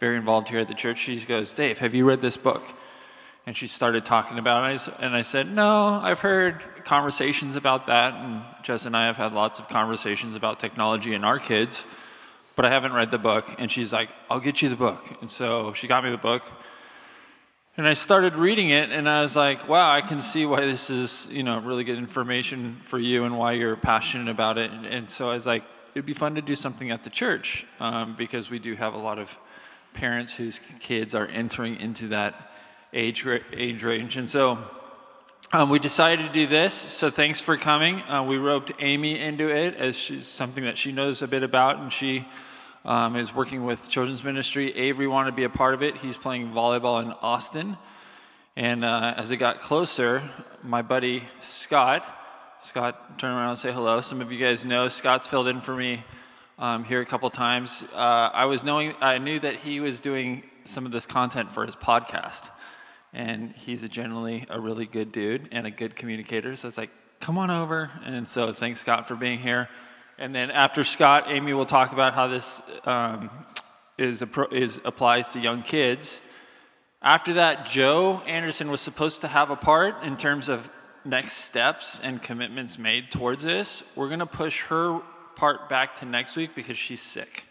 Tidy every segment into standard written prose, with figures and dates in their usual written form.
very involved here at the church. She goes, Dave, have you read this book? And she started talking about it, and I said, no, I've heard conversations about that, and Jess and I have had lots of conversations about technology and our kids, but I haven't read the book. And she's like, I'll get you the book. And so she got me the book, and I started reading it, and I was like, wow, I can see why this is, really good information for you and why you're passionate about it. And so I was like, it'd be fun to do something at the church, because we do have a lot of parents whose kids are entering into that age range. And so we decided to do this. So thanks for coming. We roped Amy into it as she's something that she knows a bit about, and she is working with children's ministry. Avery wanted to be a part of it. He's playing volleyball in Austin. And as it got closer, my buddy Scott, turn around and say hello. Some of you guys know Scott's filled in for me here a couple times. I knew that he was doing some of this content for his podcast. And he's generally a really good dude and a good communicator. So it's like, come on over. And so thanks, Scott, for being here. And then after Scott, Amy will talk about how this applies to young kids. After that, Joe Anderson was supposed to have a part in terms of next steps and commitments made towards this. We're going to push her part back to next week because she's sick.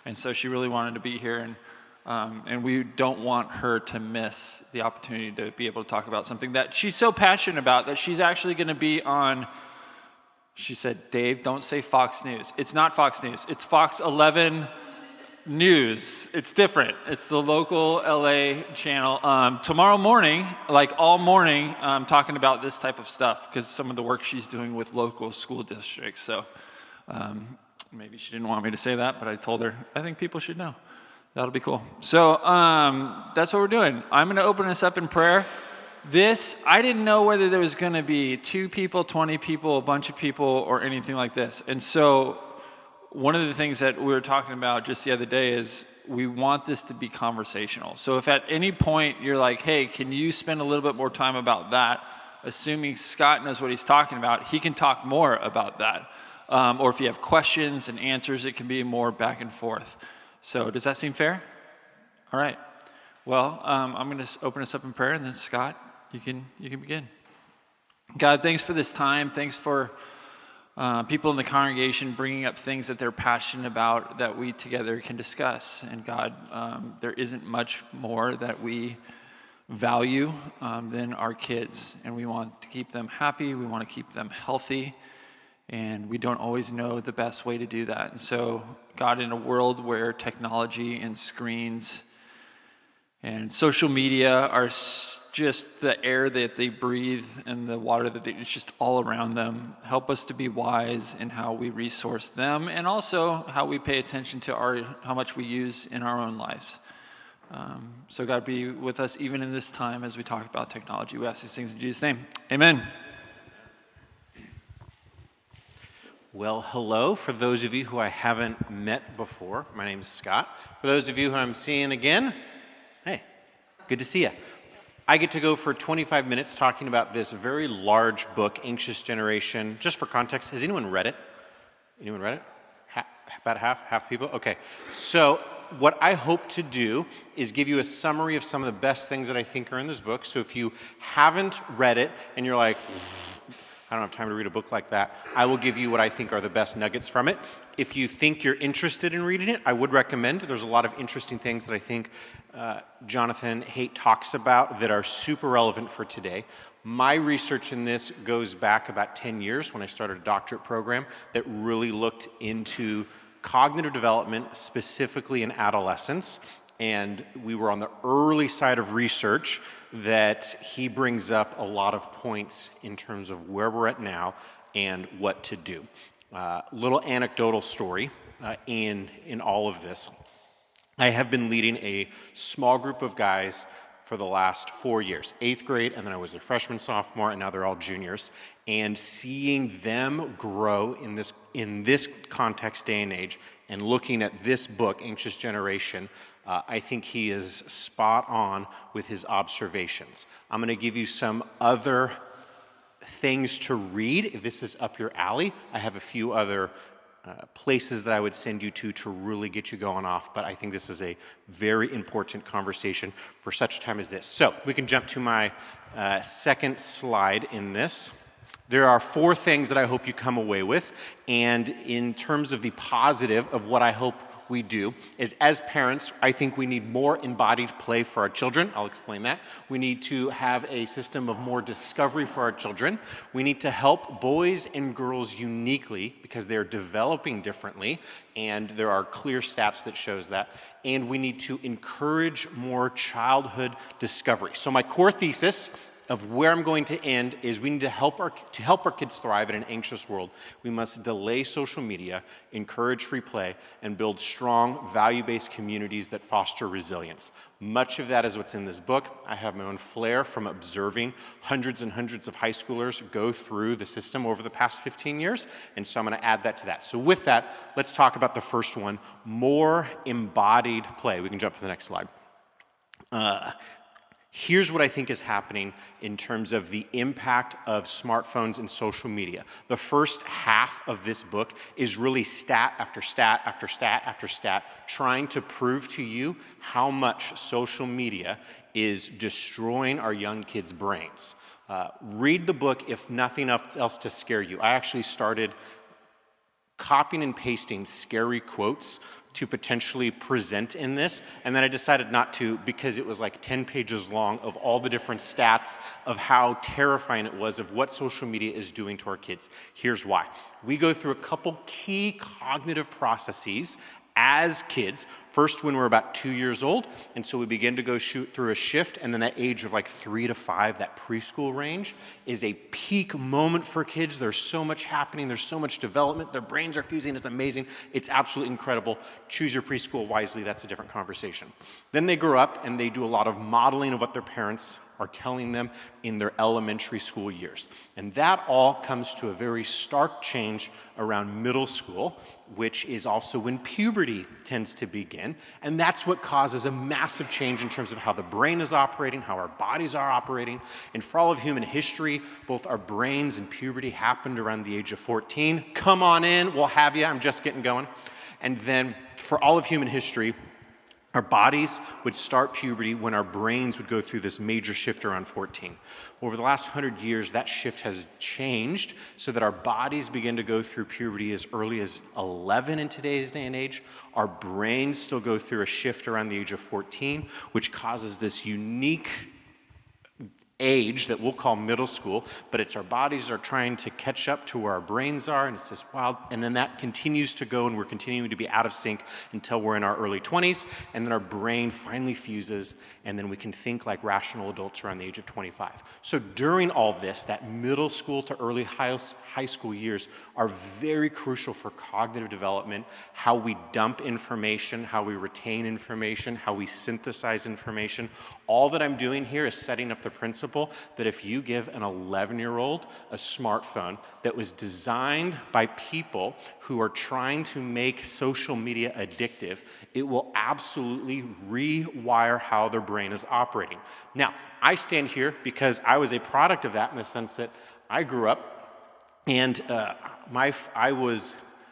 And so she really wanted to be here, and we don't want her to miss the opportunity to be able to talk about something that she's so passionate about that she's actually going to be on. She said, Dave, don't say Fox News. It's not Fox News. It's Fox 11 News. It's different. It's the local LA channel. Tomorrow morning, like all morning, I'm talking about this type of stuff because some of the work she's doing with local school districts. So maybe she didn't want me to say that, but I told her, I think people should know. That'll be cool. So that's what we're doing. I'm going to open us up in prayer. I didn't know whether there was going to be 2 people, 20 people, a bunch of people, or anything like this. And so one of the things that we were talking about just the other day is we want this to be conversational. So if at any point you're like, hey, can you spend a little bit more time about that, assuming Scott knows what he's talking about, he can talk more about that. Or if you have questions and answers, it can be more back and forth. So does that seem fair? All right. Well, I'm going to open us up in prayer, and then Scott, you can begin. God, thanks for this time. Thanks for people in the congregation bringing up things that they're passionate about that we together can discuss. And God, there isn't much more that we value than our kids, and we want to keep them happy. We want to keep them healthy. And we don't always know the best way to do that. And so, God, in a world where technology and screens and social media are just the air that they breathe and the water it's just all around them, help us to be wise in how we resource them and also how we pay attention to how much we use in our own lives. So, God, be with us even in this time as we talk about technology. We ask these things in Jesus' name. Amen. Well, hello. For those of you who I haven't met before, my name is Scott. For those of you who I'm seeing again, hey, good to see you. I get to go for 25 minutes talking about this very large book, Anxious Generation. Just for context, has anyone read it? Anyone read it? About half people? Okay. So what I hope to do is give you a summary of some of the best things that I think are in this book. So if you haven't read it and you're like, I don't have time to read a book like that, I will give you what I think are the best nuggets from it. If you think you're interested in reading it, I would recommend. There's a lot of interesting things that I think Jonathan Haidt talks about that are super relevant for today. My research in this goes back about 10 years when I started a doctorate program that really looked into cognitive development, specifically in adolescence. And we were on the early side of research that he brings up a lot of points in terms of where we're at now and what to do. Little anecdotal story in all of this. I have been leading a small group of guys for the last 4 years, 8th grade, and then I was their freshman, sophomore, and now they're all juniors. And seeing them grow in this context, day and age, and looking at this book, Anxious Generation, I think he is spot on with his observations. I'm going to give you some other things to read. If this is up your alley, I have a few other places that I would send you to really get you going off, but I think this is a very important conversation for such a time as this. So we can jump to my second slide in this. There are 4 things that I hope you come away with, and in terms of the positive of what I hope we do is, as parents, I think we need more embodied play for our children. I'll explain that. We need to have a system of more discovery for our children. We need to help boys and girls uniquely because they're developing differently, and there are clear stats that shows that. And we need to encourage more childhood discovery. So my core thesis of where I'm going to end is we need to help our kids thrive in an anxious world. We must delay social media, encourage free play, and build strong, value-based communities that foster resilience. Much of that is what's in this book. I have my own flair from observing hundreds and hundreds of high schoolers go through the system over the past 15 years, and so I'm going to add that to that. So with that, let's talk about the first one, more embodied play. We can jump to the next slide. Here's what I think is happening in terms of the impact of smartphones and social media. The first half of this book is really stat after stat after stat after stat, trying to prove to you how much social media is destroying our young kids' brains. Read the book, if nothing else, to scare you. I actually started copying and pasting scary quotes to potentially present in this, and then I decided not to because it was like 10 pages long of all the different stats of how terrifying it was of what social media is doing to our kids. Here's why. We go through a couple key cognitive processes as kids, first when we're about 2 years old, and so we begin to go through a shift, and then that age of like 3 to 5, that preschool range, is a peak moment for kids. There's so much happening, there's so much development, their brains are fusing, it's amazing, it's absolutely incredible. Choose your preschool wisely, that's a different conversation. Then they grow up and they do a lot of modeling of what their parents are telling them in their elementary school years. And that all comes to a very stark change around middle school, which is also when puberty tends to begin. And that's what causes a massive change in terms of how the brain is operating, how our bodies are operating. And for all of human history, both our brains and puberty happened around the age of 14. Come on in, we'll have you, I'm just getting going. And then for all of human history, our bodies would start puberty when our brains would go through this major shift around 14. Over the last 100 years, that shift has changed so that our bodies begin to go through puberty as early as 11 in today's day and age. Our brains still go through a shift around the age of 14, which causes this unique age that we'll call middle school, but it's our bodies are trying to catch up to where our brains are, and it's just wild. And then that continues to go, and we're continuing to be out of sync until we're in our early 20s, and then our brain finally fuses, and then we can think like rational adults around the age of 25. So during all this, that middle school to early high school years are very crucial for cognitive development, how we dump information, how we retain information, how we synthesize information. All that I'm doing here is setting up the principle that if you give an 11-year-old a smartphone that was designed by people who are trying to make social media addictive, it will absolutely rewire how their brain is operating. Now, I stand here because I was a product of that in the sense that I grew up and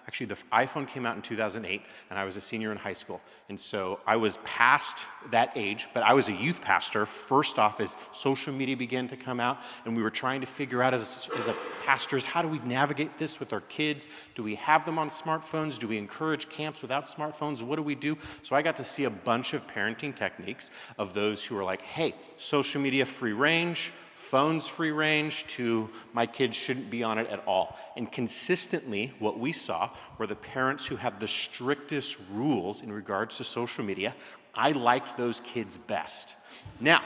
Actually, the iPhone came out in 2008, and I was a senior in high school. And so I was past that age, but I was a youth pastor, first off, as social media began to come out, and we were trying to figure out as pastors, how do we navigate this with our kids? Do we have them on smartphones? Do we encourage camps without smartphones? What do we do? So I got to see a bunch of parenting techniques of those who are like, hey, social media free range, phones free range, to my kids shouldn't be on it at all. And consistently, what we saw were the parents who had the strictest rules in regards to social media. I liked those kids best. Now,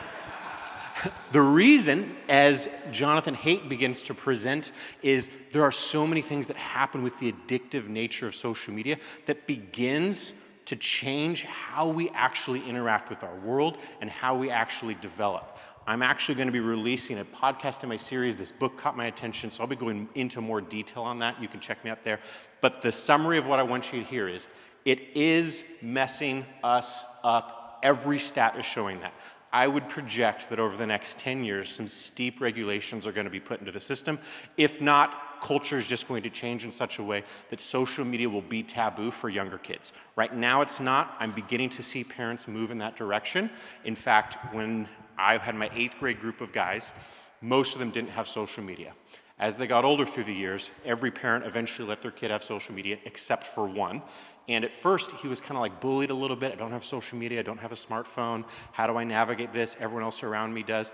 the reason, as Jonathan Haidt begins to present, is there are so many things that happen with the addictive nature of social media that begins to change how we actually interact with our world and how we actually develop. I'm actually going to be releasing a podcast in my series. This book caught my attention, so I'll be going into more detail on that. You can check me out there. But the summary of what I want you to hear is, it is messing us up. Every stat is showing that. I would project that over the next 10 years, some steep regulations are going to be put into the system. If not culture is just going to change in such a way that social media will be taboo for younger kids. Right now it's not. I'm beginning to see parents move in that direction. In fact, when I had my 8th grade group of guys, most of them didn't have social media. As they got older through the years, every parent eventually let their kid have social media except for one. And at first, he was kind of like bullied a little bit. I don't have social media, I don't have a smartphone. How do I navigate this? Everyone else around me does.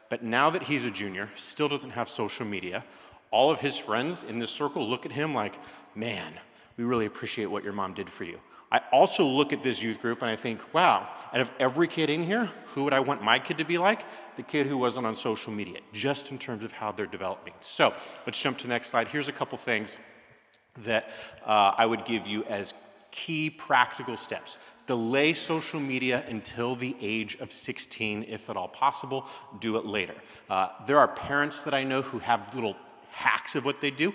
But now that he's a junior, still doesn't have social media, all of his friends in this circle look at him like, man, we really appreciate what your mom did for you. I also look at this youth group and I think, wow, out of every kid in here, who would I want my kid to be like? The kid who wasn't on social media, just in terms of how they're developing. So let's jump to the next slide. Here's a couple things that I would give you as key practical steps. Delay social media until the age of 16, if at all possible. Do it later. There are parents that I know who have little hacks of what they do.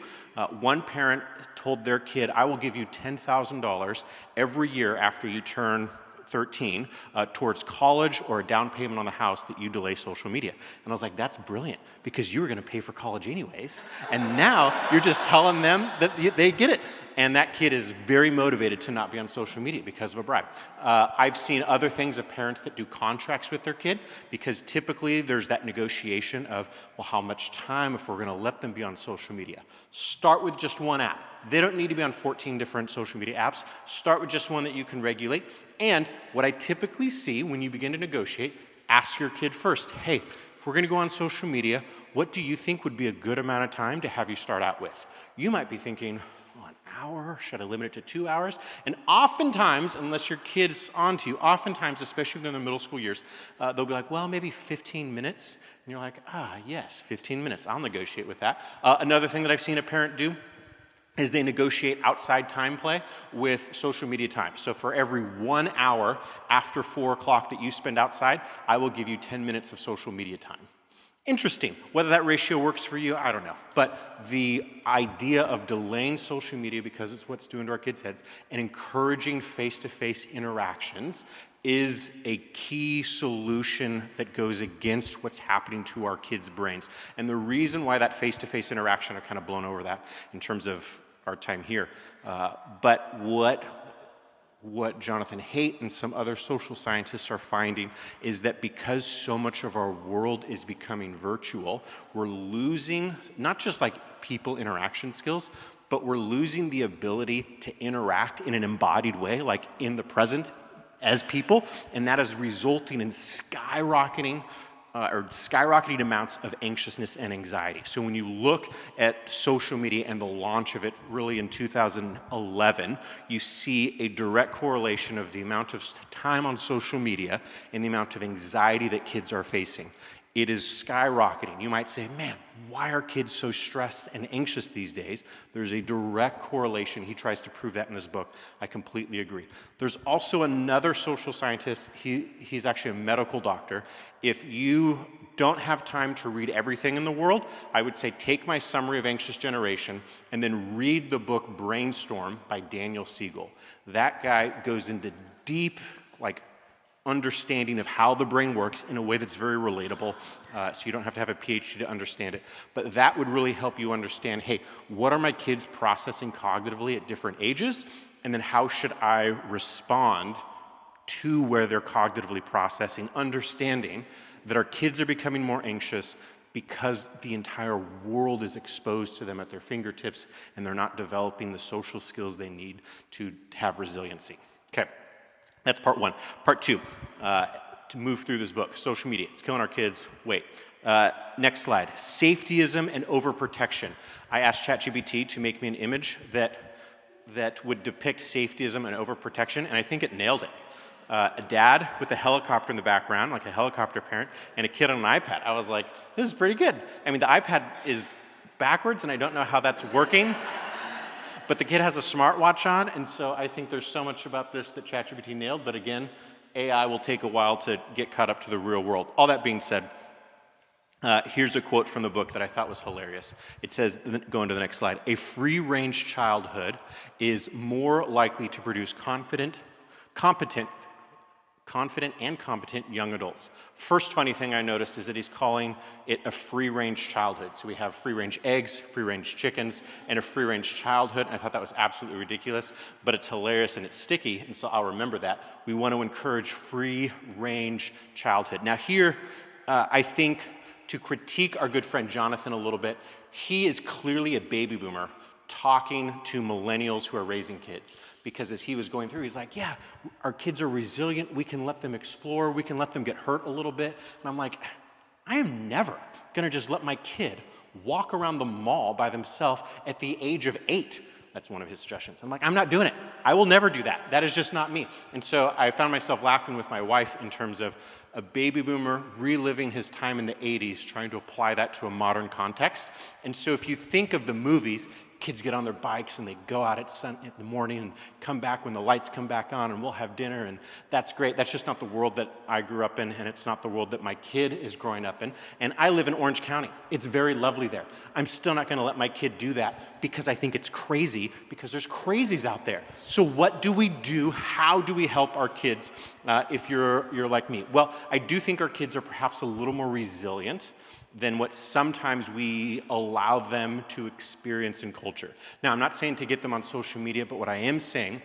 One parent told their kid, I will give you $10,000 every year after you turn 13 towards college or a down payment on the house that you delay social media. And I was like, that's brilliant, because you were going to pay for college anyways. And now you're just telling them that they get it. And that kid is very motivated to not be on social media because of a bribe. I've seen other things of parents that do contracts with their kid, because typically there's that negotiation of, well, how much time if we're going to let them be on social media. Start with just one app. They don't need to be on 14 different social media apps. Start with just one that you can regulate. And what I typically see when you begin to negotiate, ask your kid first, hey, if we're going to go on social media, what do you think would be a good amount of time to have you start out with? You might be thinking, an hour? Should I limit it to 2 hours? And oftentimes, unless your kid's onto you, oftentimes, especially when they're in the middle school years, they'll be like, well, maybe 15 minutes. And you're like, yes, 15 minutes. I'll negotiate with that. Another thing that I've seen a parent do is they negotiate outside time play with social media time. So for every 1 hour after 4 o'clock that you spend outside, I will give you 10 minutes of social media time. Interesting. Whether that ratio works for you, I don't know. But the idea of delaying social media, because it's what's doing to our kids' heads, and encouraging face-to-face interactions is a key solution that goes against what's happening to our kids' brains. And the reason why that face-to-face interaction, I've kind of blown over that in terms of our time here. But what Jonathan Haidt and some other social scientists are finding is that because so much of our world is becoming virtual, we're losing not just like people interaction skills, but we're losing the ability to interact in an embodied way, like in the present as people, and that is resulting in skyrocketing amounts of anxiousness and anxiety. So when you look at social media and the launch of it really in 2011, you see a direct correlation of the amount of time on social media and the amount of anxiety that kids are facing. It is skyrocketing. You might say, man, why are kids so stressed and anxious these days? There's a direct correlation. He tries to prove that in this book. I completely agree. There's also another social scientist. He's actually a medical doctor. If you don't have time to read everything in the world, I would say take my summary of Anxious Generation and then read the book Brainstorm by Daniel Siegel. That guy goes into deep, understanding of how the brain works in a way that's very relatable, so you don't have to have a PhD to understand it. But that would really help you understand, hey, what are my kids processing cognitively at different ages? And then how should I respond to where they're cognitively processing, understanding that our kids are becoming more anxious because the entire world is exposed to them at their fingertips and they're not developing the social skills they need to have resiliency. Okay. That's part one. Part two, to move through this book, social media. It's killing our kids. Wait. Next slide. Safetyism and overprotection. I asked ChatGPT to make me an image that would depict safetyism and overprotection, and I think it nailed it. A dad with a helicopter in the background, like a helicopter parent, and a kid on an iPad. I was like, this is pretty good. I mean, the iPad is backwards, and I don't know how that's working. But the kid has a smartwatch on, and so I think there's so much about this that ChatGPT nailed. But again, AI will take a while to get caught up to the real world. All that being said, here's a quote from the book that I thought was hilarious. It says, go into the next slide, a free-range childhood is more likely to produce competent confident and competent young adults. First funny thing I noticed is that he's calling it a free-range childhood. So we have free-range eggs, free-range chickens, and a free-range childhood. And I thought that was absolutely ridiculous, but it's hilarious and it's sticky, and so I'll remember that. We want to encourage free-range childhood. Now here, I think to critique our good friend Jonathan a little bit, he is clearly a baby boomer talking to millennials who are raising kids. Because as he was going through, he's like, yeah, our kids are resilient. We can let them explore. We can let them get hurt a little bit. And I'm like, I am never going to just let my kid walk around the mall by themselves at the age of 8. That's one of his suggestions. I'm like, I'm not doing it. I will never do that. That is just not me. And so I found myself laughing with my wife in terms of a baby boomer reliving his time in the 80s, trying to apply that to a modern context. And so if you think of the movies, kids get on their bikes and they go out in the morning and come back when the lights come back on and we'll have dinner, and that's great. That's just not the world that I grew up in, and it's not the world that my kid is growing up in. And I live in Orange County. It's very lovely there. I'm still not going to let my kid do that because I think it's crazy, because there's crazies out there. So what do we do? How do we help our kids if you're like me? Well, I do think our kids are perhaps a little more resilient than what sometimes we allow them to experience in culture. Now, I'm not saying to get them on social media, but what I am saying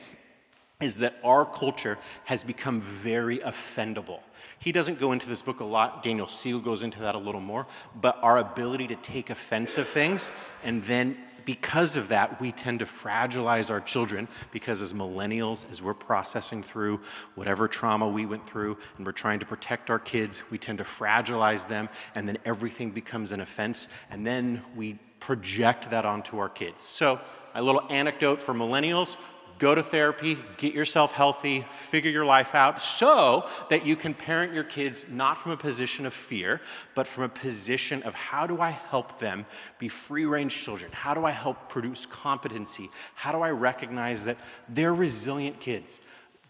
is that our culture has become very offendable. He doesn't go into this book a lot. Daniel Siegel goes into that a little more. But our ability to take offensive things, and then because of that, we tend to fragilize our children, because as millennials, as we're processing through whatever trauma we went through and we're trying to protect our kids, we tend to fragilize them, and then everything becomes an offense, and then we project that onto our kids. So a little anecdote for millennials: go to therapy, get yourself healthy, figure your life out so that you can parent your kids not from a position of fear, but from a position of how do I help them be free-range children? How do I help produce competency? How do I recognize that they're resilient kids?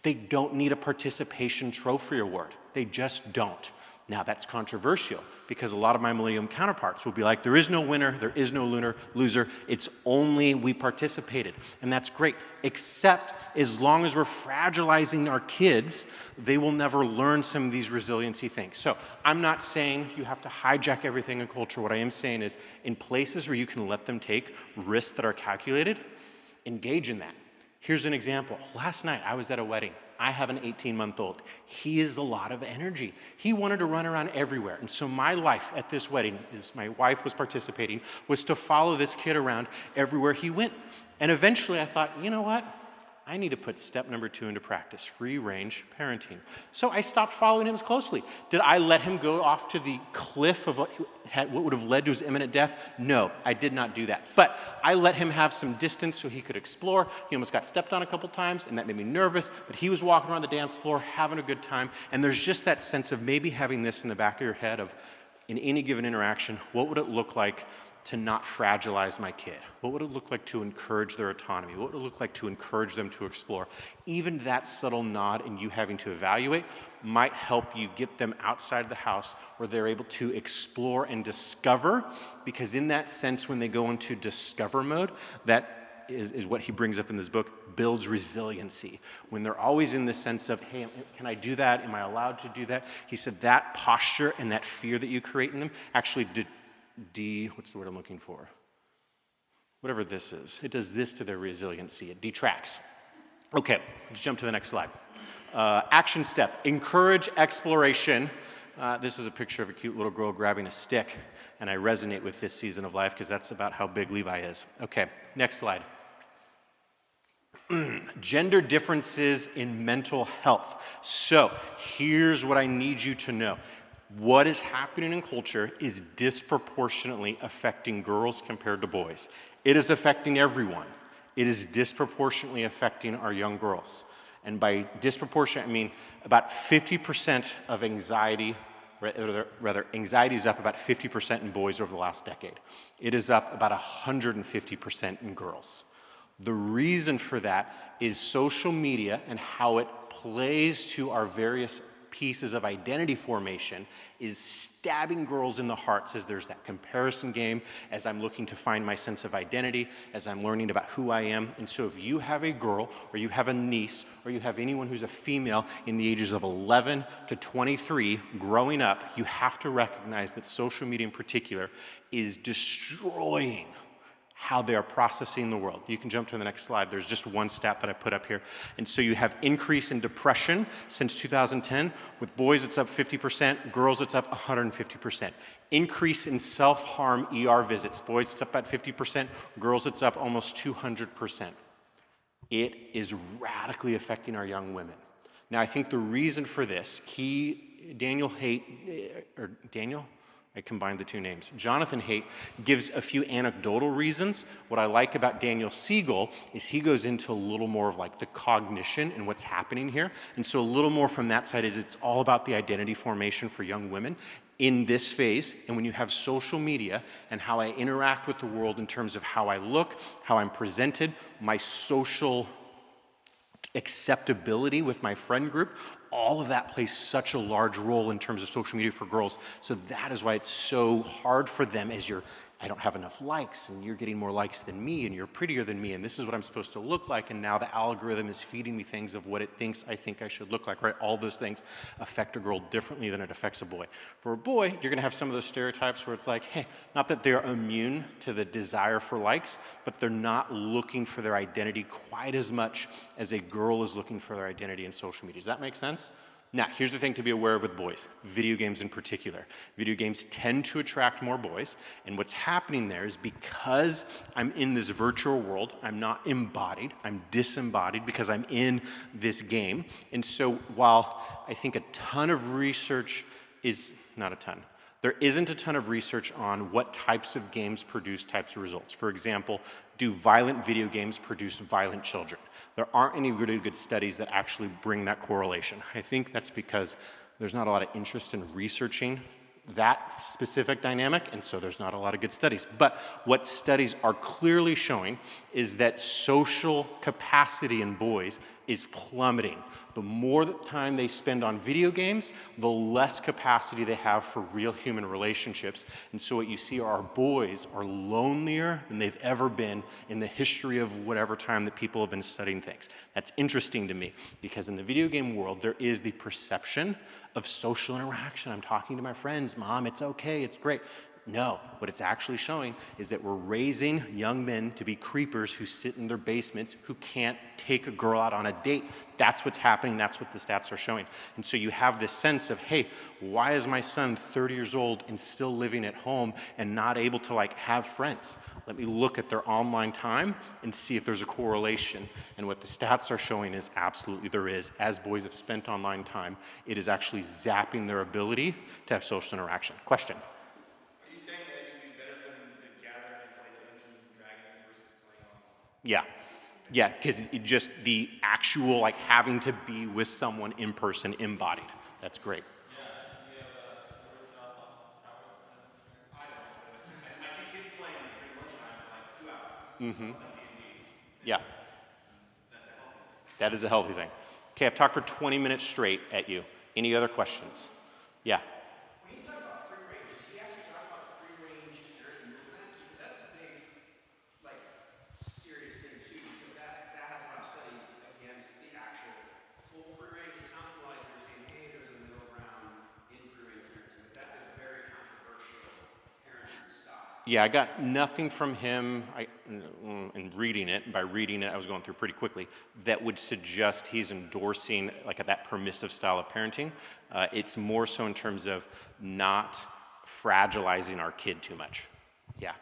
They don't need a participation trophy award. They just don't. Now, that's controversial because a lot of my millennium counterparts will be like, there is no winner, there is no loser, it's only we participated. And that's great, except as long as we're fragilizing our kids, they will never learn some of these resiliency things. So I'm not saying you have to hijack everything in culture. What I am saying is, in places where you can let them take risks that are calculated, engage in that. Here's an example. Last night I was at a wedding. I have an 18-month-old. He is a lot of energy. He wanted to run around everywhere. And so my life at this wedding, as my wife was participating, was to follow this kid around everywhere he went. And eventually I thought, you know what? I need to put step number 2 into practice, free-range parenting. So I stopped following him as closely. Did I let him go off to the cliff of what would have led to his imminent death? No, I did not do that. But I let him have some distance so he could explore. He almost got stepped on a couple times, and that made me nervous, but he was walking around the dance floor, having a good time. And there's just that sense of maybe having this in the back of your head of, in any given interaction, what would it look like to not fragilize my kid? What would it look like to encourage their autonomy? What would it look like to encourage them to explore? Even that subtle nod and you having to evaluate might help you get them outside of the house where they're able to explore and discover, because in that sense, when they go into discover mode, that is what he brings up in this book, builds resiliency. When they're always in the sense of, hey, can I do that? Am I allowed to do that? He said that posture and that fear that you create in them actually what's the word I'm looking for? Whatever this is. It does this to their resiliency. It detracts. Okay, let's jump to the next slide. Action step, encourage exploration. This is a picture of a cute little girl grabbing a stick, and I resonate with this season of life because that's about how big Levi is. Okay, next slide. Gender differences in mental health. So here's what I need you to know. What is happening in culture is disproportionately affecting girls compared to boys. It is affecting everyone. It is disproportionately affecting our young girls. And by disproportionate, I mean about 50% of anxiety, rather anxiety is up about 50% in boys over the last decade. It is up about 150% in girls. The reason for that is social media and how it plays to our various pieces of identity formation is stabbing girls in the hearts as there's that comparison game, as I'm looking to find my sense of identity, as I'm learning about who I am. And so if you have a girl or you have a niece or you have anyone who's a female in the ages of 11 to 23 growing up, you have to recognize that social media in particular is destroying how they are processing the world. You can jump to the next slide. There's just one stat that I put up here. And so you have increase in depression since 2010. With boys, it's up 50%. Girls, it's up 150%. Increase in self-harm ER visits. Boys, it's up about 50%. Girls, it's up almost 200%. It is radically affecting our young women. Now, I think the reason for this, I combined the two names. Jonathan Haidt gives a few anecdotal reasons. What I like about Daniel Siegel is he goes into a little more of like the cognition and what's happening here. And so a little more from that side is it's all about the identity formation for young women in this phase. And when you have social media and how I interact with the world in terms of how I look, how I'm presented, my social acceptability with my friend group, all of that plays such a large role in terms of social media for girls. So that is why it's so hard for them as I don't have enough likes and you're getting more likes than me and you're prettier than me and this is what I'm supposed to look like and now the algorithm is feeding me things of what it thinks I think I should look like, right? All those things affect a girl differently than it affects a boy. For a boy, you're gonna have some of those stereotypes where it's like, hey, not that they're immune to the desire for likes, but they're not looking for their identity quite as much as a girl is looking for their identity in social media. Does that make sense? Now, here's the thing to be aware of with boys, video games in particular. Video games tend to attract more boys, and what's happening there is because I'm in this virtual world, I'm not embodied, I'm disembodied because I'm in this game. And so while I think a ton of research is, not a ton, there isn't a ton of research on what types of games produce types of results. For example, do violent video games produce violent children? There aren't any really good studies that actually bring that correlation. I think that's because there's not a lot of interest in researching that specific dynamic, and so there's not a lot of good studies. But what studies are clearly showing is that social capacity in boys is plummeting. The more time they spend on video games, the less capacity they have for real human relationships. And so what you see are our boys are lonelier than they've ever been in the history of whatever time that people have been studying things. That's interesting to me because in the video game world, there is the perception of social interaction. I'm talking to my friends, Mom, it's okay, it's great. No, what it's actually showing is that we're raising young men to be creepers who sit in their basements, who can't take a girl out on a date. That's what's happening, that's what the stats are showing. And so you have this sense of, hey, why is my son 30 years old and still living at home and not able to like have friends? Let me look at their online time and see if there's a correlation. And what the stats are showing is absolutely there is. As boys have spent online time, it is actually zapping their ability to have social interaction. Question? Yeah, because just the actual like having to be with someone in person, embodied. That's great. Mm-hmm. Yeah, that is a healthy thing. Okay, I've talked for 20 minutes straight at you. Any other questions? Yeah. When you talk about free range, does he actually talk about the free range parent movement? Because that's a big, like, serious thing too. Because that has a lot of studies against the actual full free range. It sounds like you're saying, hey, there's a middle ground in free range parenting, but that's a very controversial parenting style. Yeah, I got nothing from him in reading it, and by reading it I was going through pretty quickly, that would suggest he's endorsing like that permissive style of parenting. It's more so in terms of not fragilizing our kid too much. Yeah.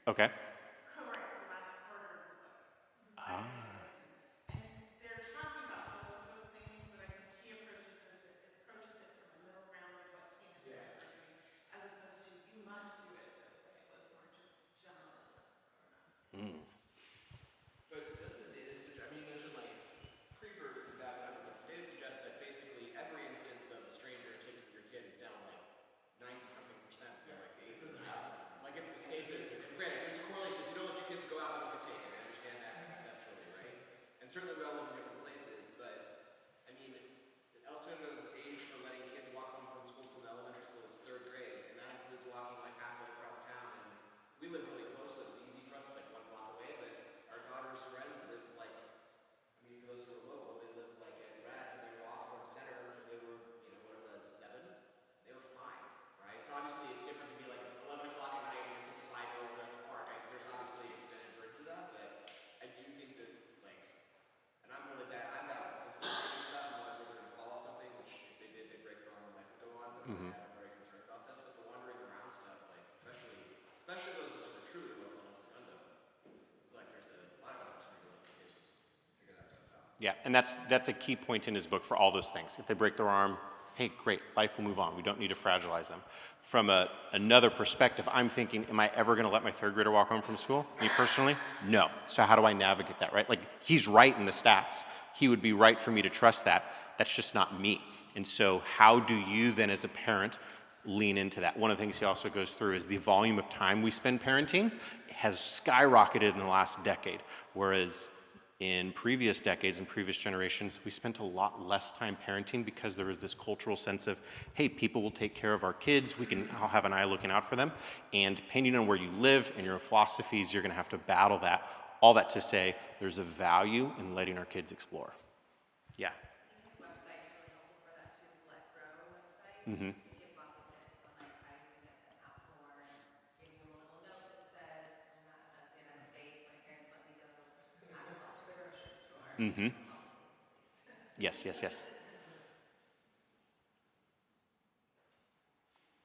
Okay. Co-writes the last quarter of the book. And they're talking about both of those things, but I think he approaches it from a middle ground of what he and his wife are doing, as opposed to you must do it this way. It was more just general sort of. But doesn't the data suggest, I mean, you mentioned like creepers and bad whatever, but the data suggests that basically every instance of a stranger taking your kid is down like 90-something%. Yeah, like 8 to 9. Like it's the safest. Granted, Yeah, and that's a key point in his book for all those things. If they break their arm, hey, great, life will move on. We don't need to fragilize them. From another perspective, I'm thinking, am I ever going to let my third grader walk home from school? Me personally? No. So how do I navigate that, right? Like, he's right in the stats. He would be right for me to trust that. That's just not me. And so how do you then as a parent lean into that? One of the things he also goes through is the volume of time we spend parenting has skyrocketed in the last decade, whereas in previous decades and previous generations, we spent a lot less time parenting because there was this cultural sense of, hey, people will take care of our kids, I'll have an eye looking out for them, and depending on where you live and your philosophies, you're gonna have to battle that. All that to say, there's a value in letting our kids explore. Yeah. His website is really helpful for that too, the Let Grow website. It gives lots of tips on like how you can get them out more and giving them a little note that says, I'm not abducted, I'm safe, my parents let me go, I can walk to the grocery store. All the things, please. Yes.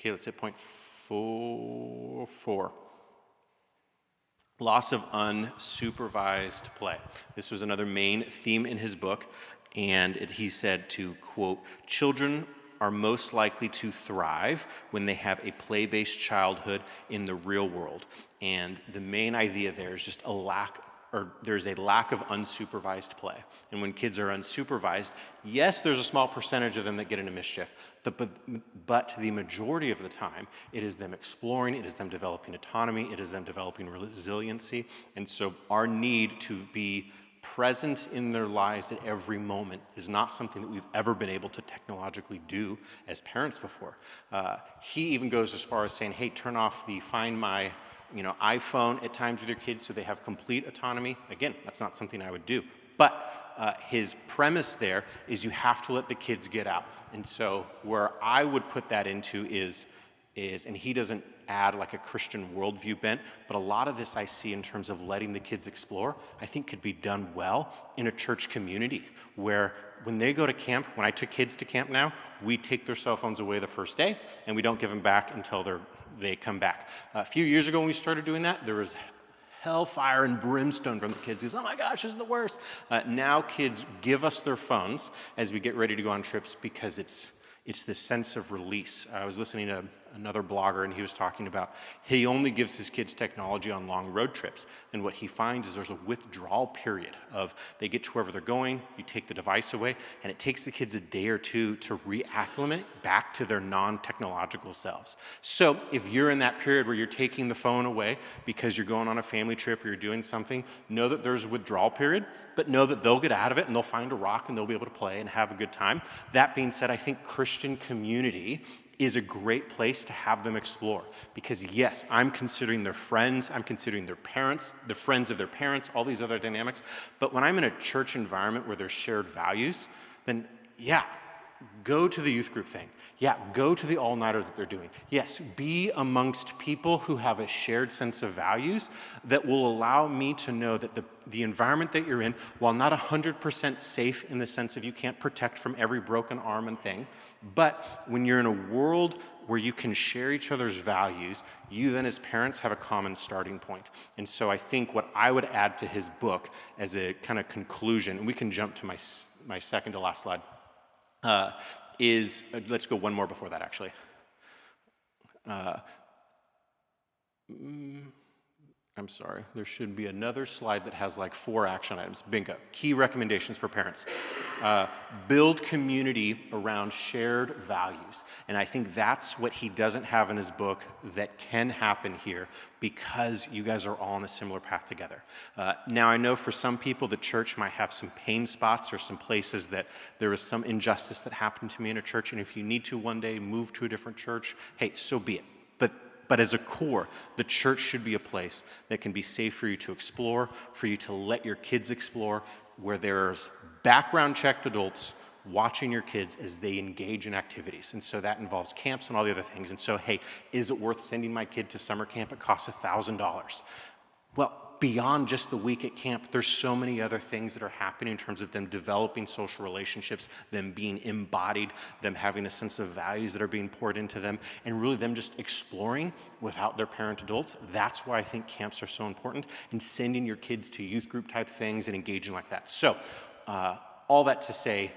Okay, let's hit point 4. Loss of unsupervised play. This was another main theme in his book, and he said to, quote, children are most likely to thrive when they have a play-based childhood in the real world. And the main idea there is just there's a lack of unsupervised play. And when kids are unsupervised, yes, there's a small percentage of them that get into mischief, but the majority of the time, it is them exploring, it is them developing autonomy, it is them developing resiliency. And so our need to be present in their lives at every moment is not something that we've ever been able to technologically do as parents before. He even goes as far as saying, hey, turn off the Find My iPhone at times with your kids so they have complete autonomy. Again, that's not something I would do. But his premise there is you have to let the kids get out. And so where I would put that into is, and he doesn't add like a Christian worldview bent, but a lot of this I see in terms of letting the kids explore, I think could be done well in a church community where when they go to camp, when I took kids to camp now, we take their cell phones away the first day and we don't give them back until they come back. A few years ago when we started doing that, there was hellfire and brimstone from the kids. He goes, oh my gosh, this is the worst. Now kids give us their phones as we get ready to go on trips because it's this sense of release. I was listening to another blogger and he was talking about he only gives his kids technology on long road trips. And what he finds is there's a withdrawal period of they get to wherever they're going, you take the device away, and it takes the kids a day or two to reacclimate back to their non-technological selves. So if you're in that period where you're taking the phone away because you're going on a family trip or you're doing something, know that there's a withdrawal period, but know that they'll get out of it and they'll find a rock and they'll be able to play and have a good time. That being said, I think Christian community is a great place to have them explore. Because yes, I'm considering their friends, I'm considering their parents, the friends of their parents, all these other dynamics. But when I'm in a church environment where there's shared values, then yeah, go to the youth group thing. Yeah, go to the all-nighter that they're doing. Yes, be amongst people who have a shared sense of values that will allow me to know that the environment that you're in, while not 100% safe in the sense of you can't protect from every broken arm and thing, but when you're in a world where you can share each other's values, you then as parents have a common starting point. And so I think what I would add to his book as a kind of conclusion, and we can jump to my second to last slide, let's go one more before that actually. I'm sorry, there should be another slide that has like 4 action items. Bingo. Key recommendations for parents. Build community around shared values. And I think that's what he doesn't have in his book that can happen here because you guys are all on a similar path together. Now I know for some people the church might have some pain spots or some places that there was some injustice that happened to me in a church, and if you need to one day move to a different church, hey, so be it. But as a core, the church should be a place that can be safe for you to explore, for you to let your kids explore, where there's background checked adults watching your kids as they engage in activities. And so that involves camps and all the other things. And so, hey, is it worth sending my kid to summer camp? It costs $1,000. Well, beyond just the week at camp, there's so many other things that are happening in terms of them developing social relationships, them being embodied, them having a sense of values that are being poured into them, and really them just exploring without their parent adults. That's why I think camps are so important, and sending your kids to youth group type things and engaging like that. So All that to say,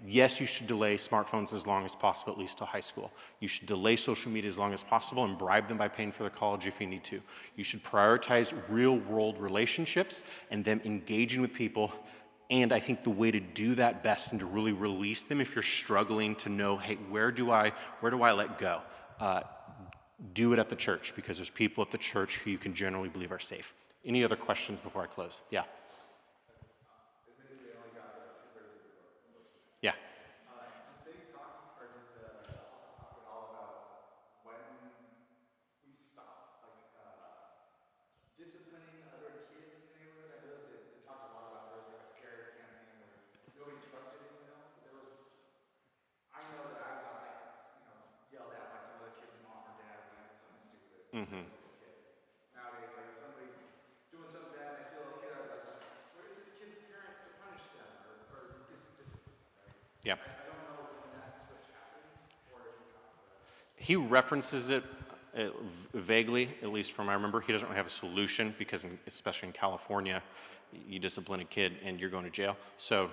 yes, you should delay smartphones as long as possible, at least till high school. You should delay social media as long as possible and bribe them by paying for their college if you need to. You should prioritize real-world relationships and them engaging with people. And I think the way to do that best and to really release them if you're struggling to know, hey, where do I let go? Do it at the church, because there's people at the church who you can generally believe are safe. Any other questions before I close? Yeah. Yeah. Did they talk, or did the author talk at all about when we stop, disciplining other kids in the neighborhood? I know that they talked a lot about there was like a scare campaign where nobody trusted anyone else, but there was, I know that I got yelled at by some other kid's mom or dad when I did something stupid. Mm-hmm. Nowadays, like if somebody's doing something bad and I see a little kid, I was like, where's this kid's parents to punish them or discipline, right? Yeah. I don't know when that switch happened or if he talks about it. He references it vaguely, at least from I remember. He doesn't really have a solution because, especially in California, you discipline a kid and you're going to jail. So,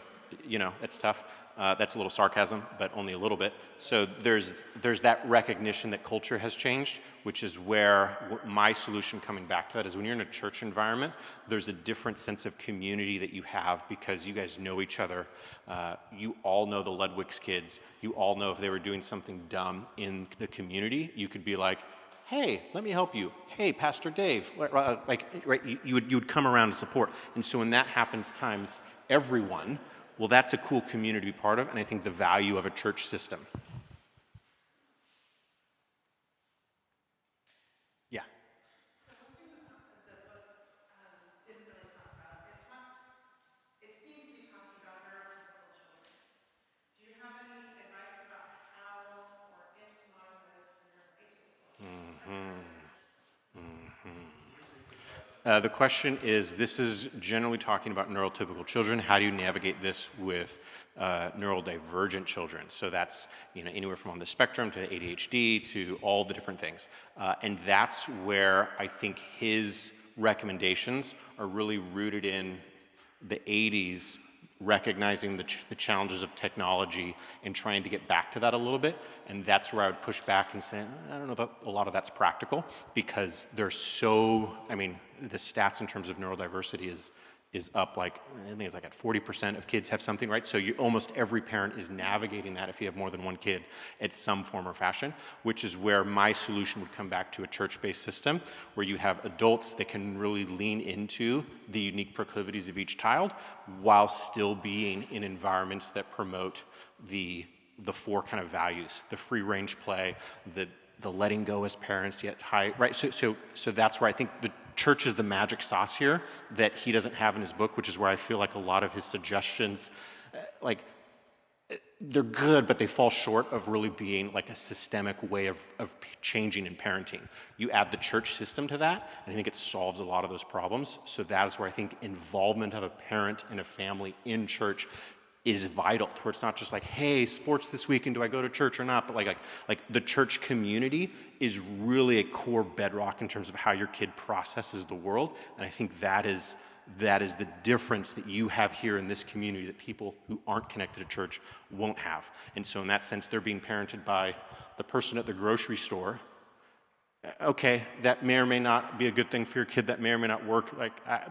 it's tough. That's a little sarcasm, but only a little bit. So there's that recognition that culture has changed, which is where my solution coming back to that is when you're in a church environment, there's a different sense of community that you have because you guys know each other. You all know the Ludwig's kids. You all know if they were doing something dumb in the community, you could be like, hey, let me help you. Hey, Pastor Dave. You would come around to support. And so when that happens times everyone, well, that's a cool community to be part of, and I think the value of a church system. Yeah. So one thing that the book didn't really talk about, it seems to be talking about neurotypical children. Do you have any advice about how or if to model this for your atypical? The question is, this is generally talking about neurotypical children. How do you navigate this with neurodivergent children? So that's anywhere from on the spectrum to ADHD to all the different things. And that's where I think his recommendations are really rooted in the 80s, recognizing the challenges of technology and trying to get back to that a little bit. And that's where I would push back and say, I don't know that a lot of that's practical because there's the stats in terms of neurodiversity is up I think it's like at 40% of kids have something, right? So almost every parent is navigating that if you have more than one kid at some form or fashion, which is where my solution would come back to a church-based system where you have adults that can really lean into the unique proclivities of each child while still being in environments that promote the four kind of values, the free range play, the letting go as parents yet high, right? So that's where I think the church is the magic sauce here that he doesn't have in his book, which is where I feel like a lot of his suggestions, they're good, but they fall short of really being like a systemic way of changing in parenting. You add the church system to that, and I think it solves a lot of those problems. So that is where I think involvement of a parent and a family in church is vital, to where it's not just like, hey, sports this weekend, do I go to church or not? But like the church community is really a core bedrock in terms of how your kid processes the world. And I think that is the difference that you have here in this community that people who aren't connected to church won't have. And so in that sense, they're being parented by the person at the grocery store. Okay, that may or may not be a good thing for your kid, that may or may not work,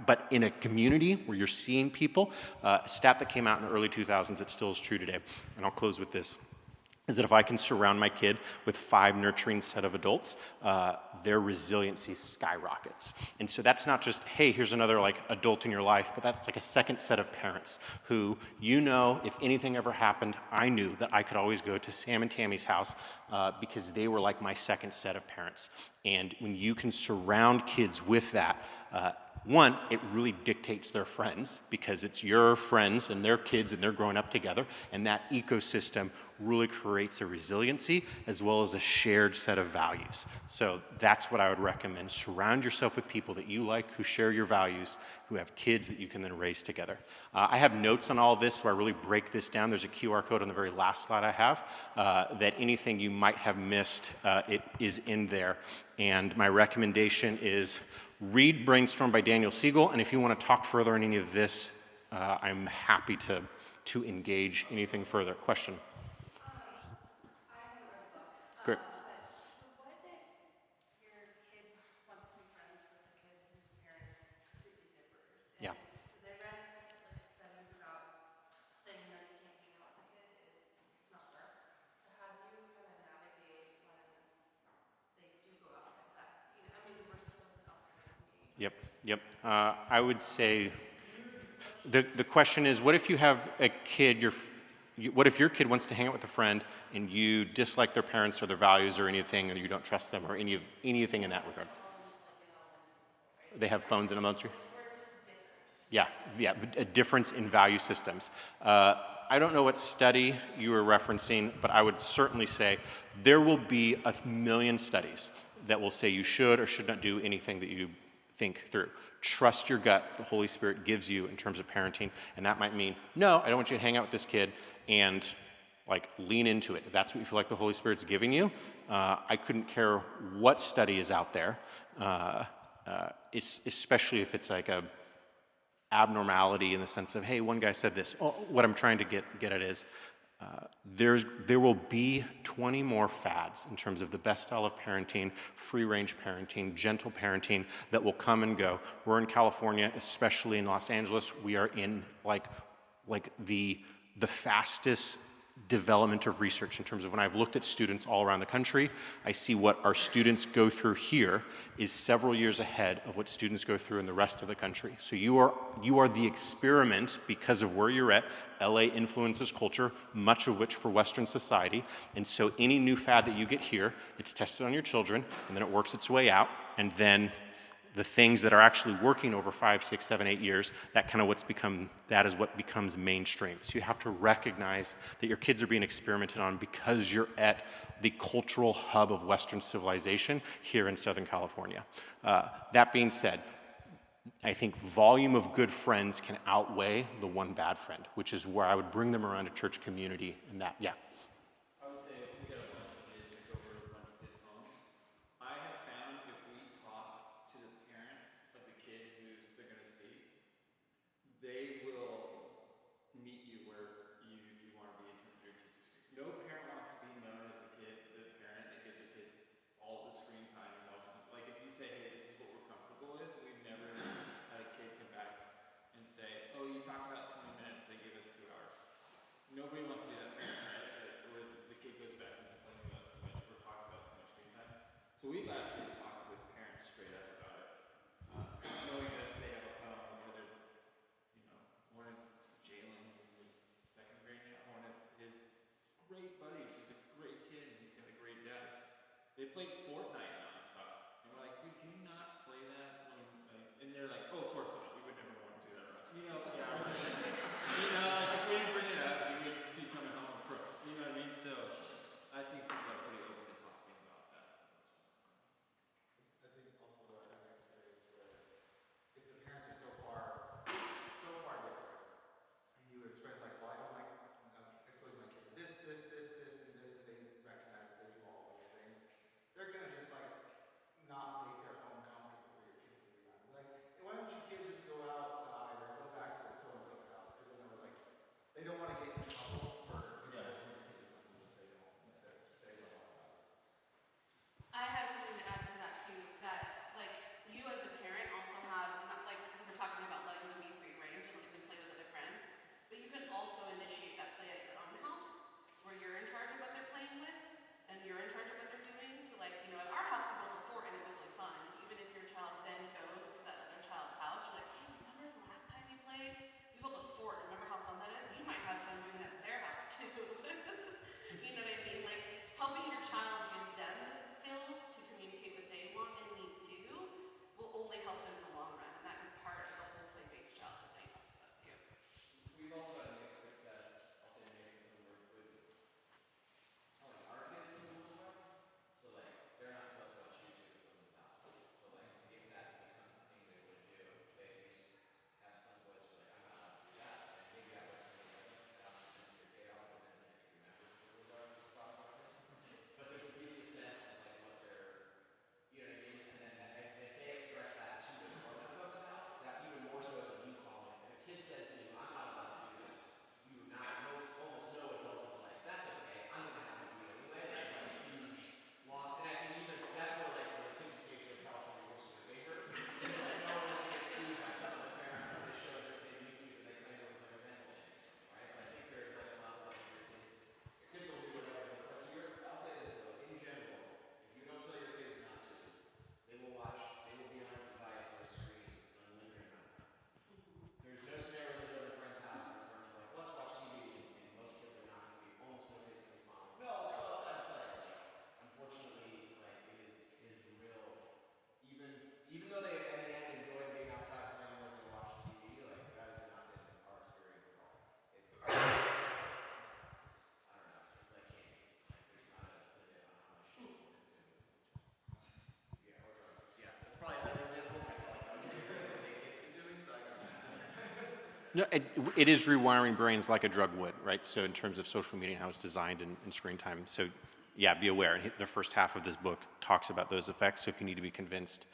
but in a community where you're seeing people, a stat that came out in the early 2000s, it still is true today, and I'll close with this, is that if I can surround my kid with 5 nurturing set of adults, their resiliency skyrockets. And so that's not just, hey, here's another adult in your life, but that's like a second set of parents who, if anything ever happened, I knew that I could always go to Sam and Tammy's house because they were like my second set of parents. And when you can surround kids with that, one, it really dictates their friends because it's your friends and their kids and they're growing up together, and that ecosystem really creates a resiliency as well as a shared set of values. So that's what I would recommend. Surround yourself with people that you like, who share your values, who have kids that you can then raise together. I have notes on all this where I really break this down. There's a QR code on the very last slide I have that anything you might have missed, it is in there. And my recommendation is read Brainstorm by Daniel Siegel, and if you want to talk further on any of this, I'm happy to to engage anything further. Question? Great. So what if your kid wants to be friends with a kid whose parent completely differs? Yeah. Because I read studies about saying no, you can't hang out with the kid is does not work. So how do you kind of navigate when they do go outside that? You know, I mean, we're still outside the community. Yep, yep. I would say the question is, what if you have a kid, what if your kid wants to hang out with a friend and you dislike their parents or their values or anything, or you don't trust them or anything in that regard? They have phones in elementary? Yeah, yeah, a difference in value systems. I don't know what study you were referencing, but I would certainly say there will be a million studies that will say you should or should not do anything that you think through. Trust your gut, the Holy Spirit gives you in terms of parenting, and that might mean, no, I don't want you to hang out with this kid, and like lean into it. If that's what you feel like the Holy Spirit's giving you, I couldn't care what study is out there, especially if it's like a abnormality in the sense of, hey, one guy said this. Oh, what I'm trying to get at is there will be 20 more fads in terms of the best style of parenting, free-range parenting, gentle parenting that will come and go. We're in California, especially in Los Angeles. We are in like the fastest development of research in terms of when I've looked at students all around the country, I see what our students go through here is several years ahead of what students go through in the rest of the country. So you are the experiment because of where you're at. LA influences culture, much of which for Western society. And so any new fad that you get here, it's tested on your children, and then it works its way out, and then the things that are actually working over 5, 6, 7, 8 years, that is what becomes mainstream. So you have to recognize that your kids are being experimented on because you're at the cultural hub of Western civilization here in Southern California. That being said, I think volume of good friends can outweigh the one bad friend, which is where I would bring them around a church community and that, yeah. I would say if we get a bunch of kids to go over to a bunch of kids' homes, I have found if we talk to the parent of the kid who's they're going to see, they will meet you where you want to be in terms of your kids' screen. No parent wants to be known as the parent that gives their kids all the screen time and watches them. Like if you say, hey, this is what we're comfortable with, we've never had a kid come back and say, oh, you talk about 20 minutes, they give us 2 hours. Nobody wants to be that parent, right? Where the kid goes back and complains about too much or talks about too much screen time. So we've actually talked with parents straight up about it, knowing that they have a phone, whether, one is Jalen, he's in 2nd grade now, one of his great buddies, he's a great kid, and he's got a great dad. They played Fortnite nonstop. And we're like, dude, can you not play that when, and they're like, oh, of course not, we would never want to do that around. Like if we didn't bring it up, we would be coming home pro. You know what I mean? So I think people are pretty open to talking about that. I think also an experience where if the parents are so far different, and you express like, well, I don't like exposing my kid to this, and they recognize that they do all those things, they're gonna just No, it is rewiring brains like a drug would, right? So in terms of social media and how it's designed and screen time. So yeah, be aware. And the first half of this book talks about those effects. So if you need to be convinced,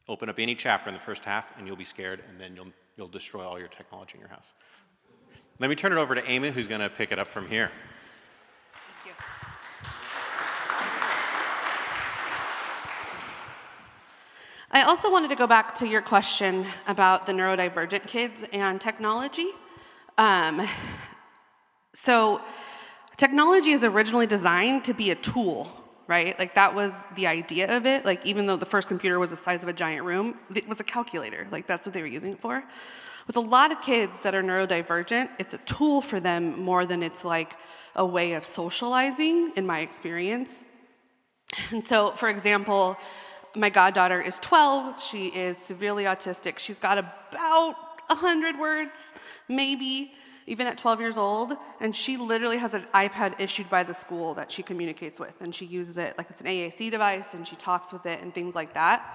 open up any chapter in the first half and you'll be scared, and then you'll destroy all your technology in your house. Let me turn it over to Amy, who's going to pick it up from here. Thank you. I also wanted to go back to your question about the neurodivergent kids and technology. So technology is originally designed to be a tool, right? Like that was the idea of it. Like even though the first computer was the size of a giant room, it was a calculator. Like that's what they were using it for. With a lot of kids that are neurodivergent, it's a tool for them more than it's like a way of socializing, in my experience. And so, for example, my goddaughter is 12. She is severely autistic. She's got about 100 words, maybe, even at 12 years old. And she literally has an iPad issued by the school that she communicates with. And she uses it like it's an AAC device, and she talks with it and things like that.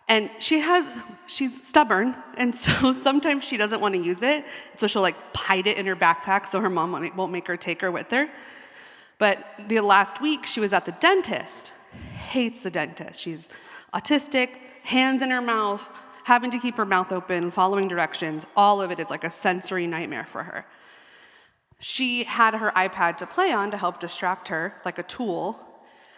And she's stubborn, and so sometimes she doesn't want to use it. So she'll like hide it in her backpack so her mom won't make her take her with her. But the last week she was at the dentist. Hates the dentist. She's autistic, hands in her mouth, having to keep her mouth open, following directions. All of it is like a sensory nightmare for her. She had her iPad to play on to help distract her, like a tool.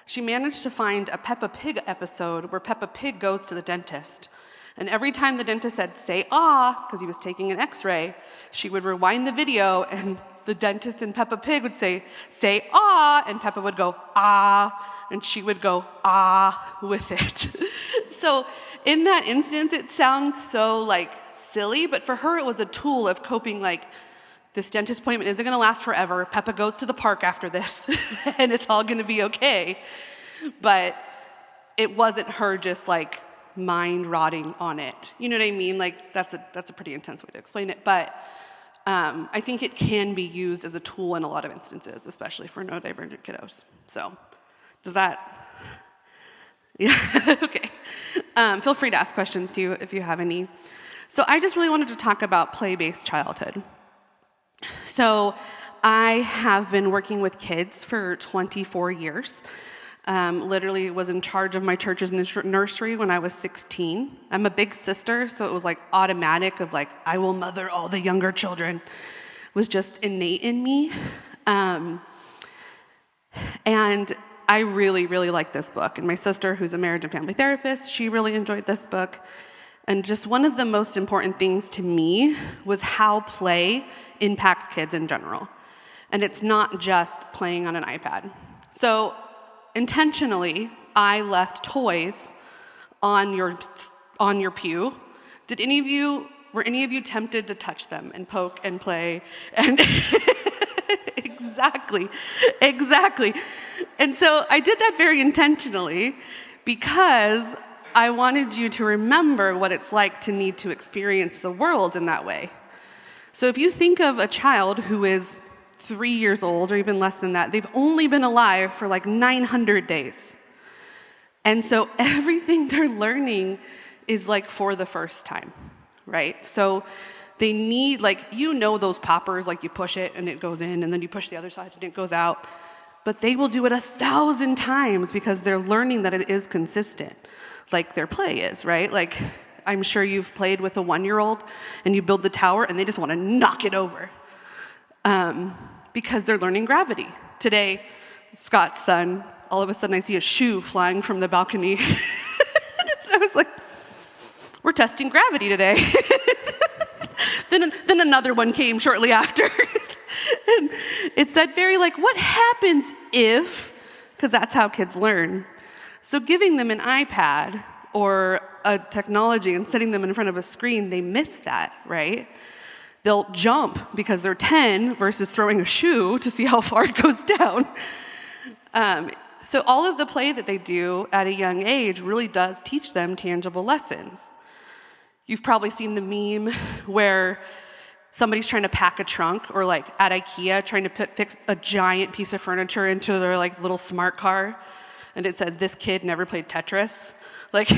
She managed to find a Peppa Pig episode where Peppa Pig goes to the dentist. And every time the dentist said, say ah, because he was taking an x-ray, she would rewind the video, and the dentist and Peppa Pig would say ah, and Peppa would go ah, and she would go ah with it. So in that instance, it sounds so like silly, but for her it was a tool of coping, like, this dentist appointment isn't gonna last forever. Peppa goes to the park after this, and it's all gonna be okay. But it wasn't her just like mind rotting on it. You know what I mean? Like that's a pretty intense way to explain it. But I think it can be used as a tool in a lot of instances, especially for neurodivergent kiddos. So does that, yeah, okay. Feel free to ask questions too if you have any. So I just really wanted to talk about play-based childhood. So I have been working with kids for 24 years. Literally was in charge of my church's nursery when I was 16. I'm a big sister, so it was like automatic of like, I will mother all the younger children. It was just innate in me. And I really, really like this book. And my sister, who's a marriage and family therapist, she really enjoyed this book. And just one of the most important things to me was how play impacts kids in general. And it's not just playing on an iPad. So intentionally, I left toys on your pew. Were any of you tempted to touch them and poke and play? And exactly. And so I did that very intentionally because I wanted you to remember what it's like to need to experience the world in that way. So if you think of a child who is 3 years old or even less than that, they've only been alive for like 900 days. And so everything they're learning is like for the first time, right? So they need, like, you know those poppers, like you push it and it goes in and then you push the other side and it goes out. But they will do it 1,000 times because they're learning that it is consistent. Like their play is, right? Like I'm sure you've played with a 1-year-old and you build the tower and they just want to knock it over because they're learning gravity. Today, Scott's son, all of a sudden I see a shoe flying from the balcony. I was like, we're testing gravity today. Then another one came shortly after. And it's that very like, what happens if, because that's how kids learn. So giving them an iPad or a technology and setting them in front of a screen, they miss that, right? They'll jump because they're 10 versus throwing a shoe to see how far it goes down. So all of the play that they do at a young age really does teach them tangible lessons. You've probably seen the meme where somebody's trying to pack a trunk, or like at IKEA trying to fix a giant piece of furniture into their like little smart car. And it said, this kid never played Tetris. Like,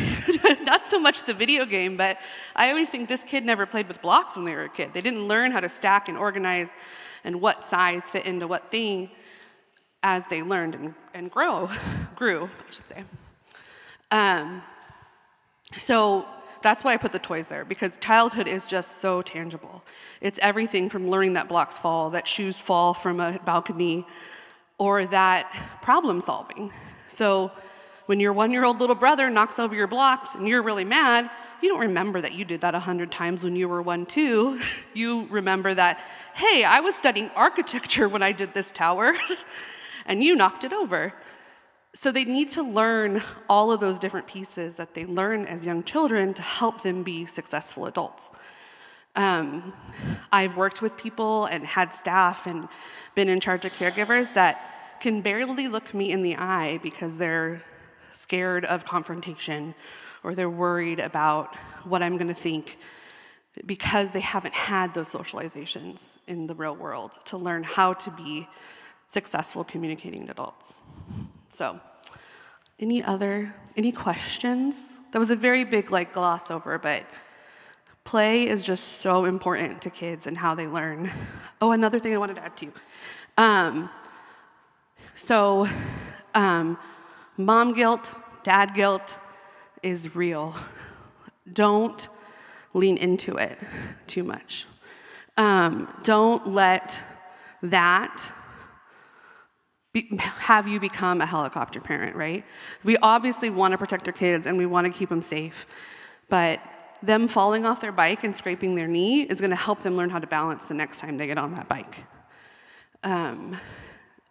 not so much the video game, but I always think this kid never played with blocks when they were a kid. They didn't learn how to stack and organize and what size fit into what thing as they learned and grew, I should say. So that's why I put the toys there, because childhood is just so tangible. It's everything from learning that blocks fall, that shoes fall from a balcony, or that problem solving. So when your 1-year-old little brother knocks over your blocks and you're really mad, you don't remember that you did that 100 times when you were 1, 2. You remember that, hey, I was studying architecture when I did this tower, and you knocked it over. So they need to learn all of those different pieces that they learn as young children to help them be successful adults. I've worked with people and had staff and been in charge of caregivers that can barely look me in the eye because they're scared of confrontation or they're worried about what I'm going to think because they haven't had those socializations in the real world to learn how to be successful communicating adults. So, any questions? That was a very big gloss over, but play is just so important to kids and how they learn. Oh, another thing I wanted to add too. Mom guilt, dad guilt is real. Don't lean into it too much. Don't let that have you become a helicopter parent, right? We obviously want to protect our kids and we want to keep them safe, but them falling off their bike and scraping their knee is going to help them learn how to balance the next time they get on that bike.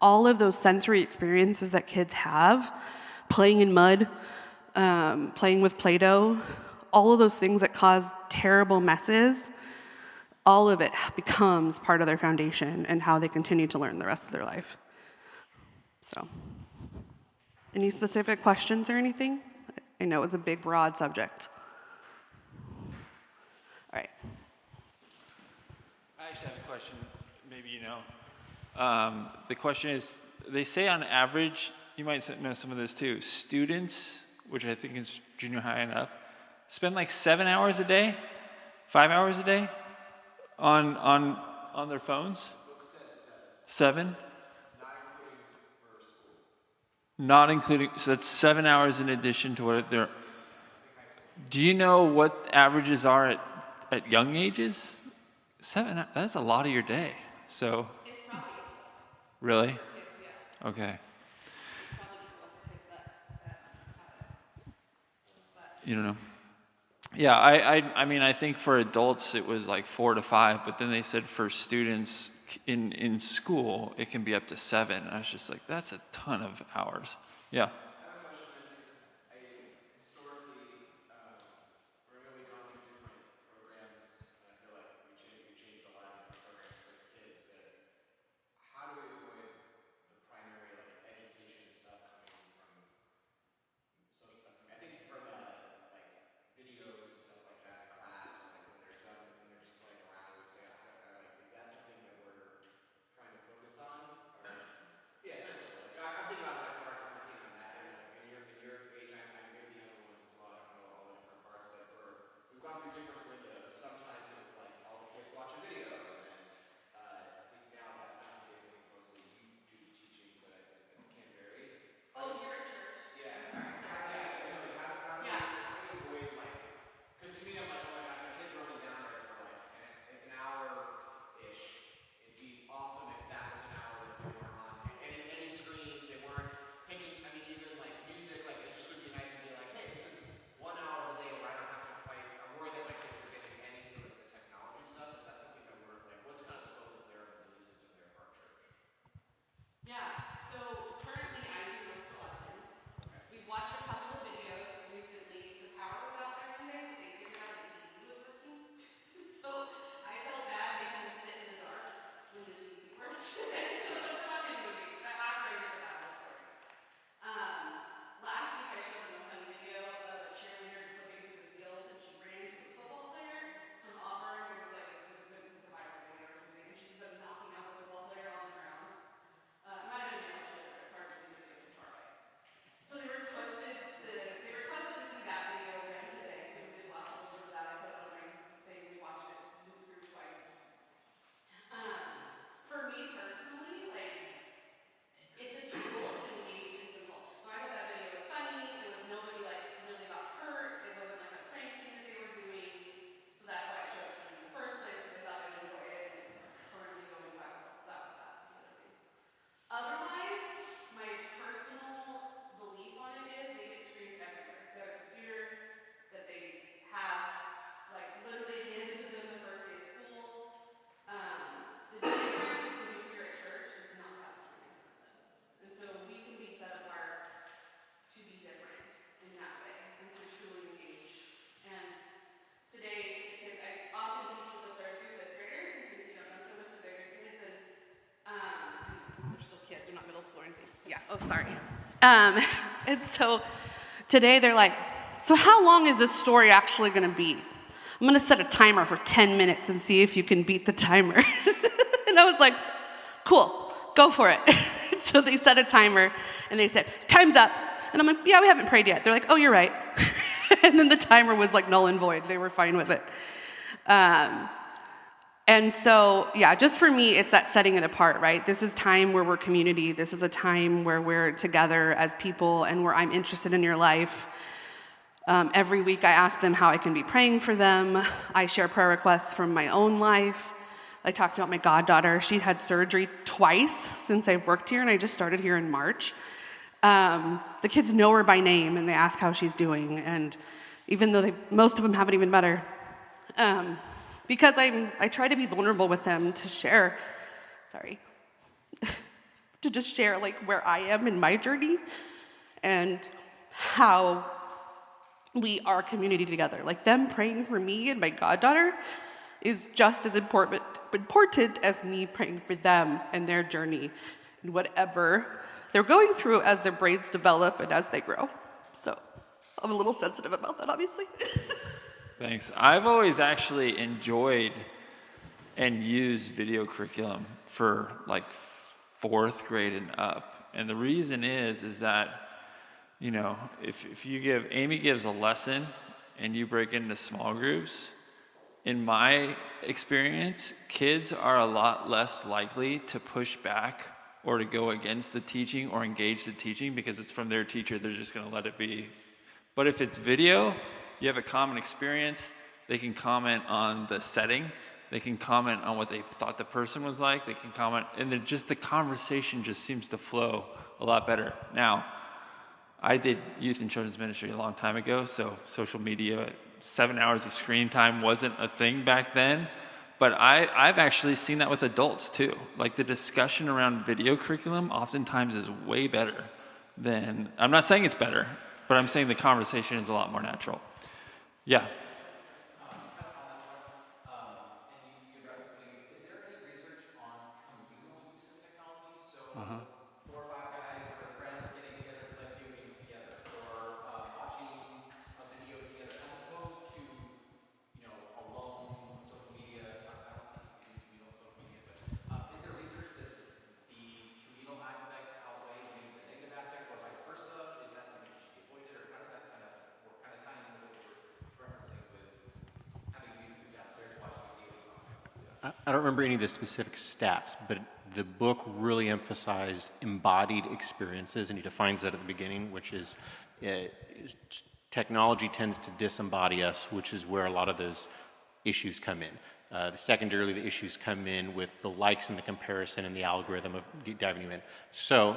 All of those sensory experiences that kids have, playing in mud, playing with Play-Doh, all of those things that cause terrible messes, all of it becomes part of their foundation and how they continue to learn the rest of their life. So, any specific questions or anything? I know it was a big, broad subject. All right. I actually have a question, maybe you know. The question is, they say on average, you might know some of this too, students, which I think is junior high and up, spend 7 hours a day, 5 hours a day on their phones? 7? Not including, so that's 7 hours in addition to what they're. Do you know what averages are at young ages? 7, that's a lot of your day. So. It's probably Really? kids, yeah. Okay. Probably equal for kids that have it. You don't know. Yeah, I mean, I think for adults it was 4 to 5, but then they said for students in school it can be up to 7. I was just that's a ton of hours. Yeah. Oh, sorry. And so today they're like, so how long is this story actually going to be? I'm going to set a timer for 10 minutes and see if you can beat the timer. And I was like, cool, go for it. So they set a timer and they said, time's up. And I'm like, yeah, we haven't prayed yet. They're like, oh, you're right. And then the timer was like null and void. They were fine with it. And so, yeah, just for me, it's that setting it apart, right? This is time where we're community. This is a time where we're together as people and where I'm interested in your life. Every week I ask them how I can be praying for them. I share prayer requests from my own life. I talked about my goddaughter. She had surgery twice since I've worked here, and I just started here in March. The kids know her by name, and they ask how she's doing. And even though most of them haven't even met her, because I try to be vulnerable with them to share, to just share like where I am in my journey and how we are community together. Like them praying for me and my goddaughter is just as important as me praying for them and their journey and whatever they're going through as their brains develop and as they grow. So I'm a little sensitive about that, obviously. Thanks. I've always actually enjoyed and used video curriculum for like fourth grade and up. And the reason is that, you know, if Amy gives a lesson and you break into small groups, in my experience, kids are a lot less likely to push back or to go against the teaching or engage the teaching because it's from their teacher. They're just going to let it be. But if it's video, you have a common experience. They can comment on the setting. They can comment on what they thought the person was like. They can comment, and the conversation just seems to flow a lot better. Now, I did youth and children's ministry a long time ago, so social media, 7 hours of screen time wasn't a thing back then. But I've actually seen that with adults too. Like the discussion around video curriculum oftentimes is way better than, I'm not saying it's better, but I'm saying the conversation is a lot more natural. Yeah. Four or five guys or friends getting together to play video games together, or watching a video together, as opposed to, alone social media. I don't think you can do communal social media, but is there research that the communal aspect outweighs maybe the negative aspect, or vice versa? Is that something that should be avoided, or how does that kind of work? Kind of tying into what you were referencing with having youth downstairs watching a video. I don't remember any of the specific stats, but the book really emphasized embodied experiences, and he defines that at the beginning, which is technology tends to disembody us, which is where a lot of those issues come in. Secondarily, the issues come in with the likes and the comparison and the algorithm of diving you in. So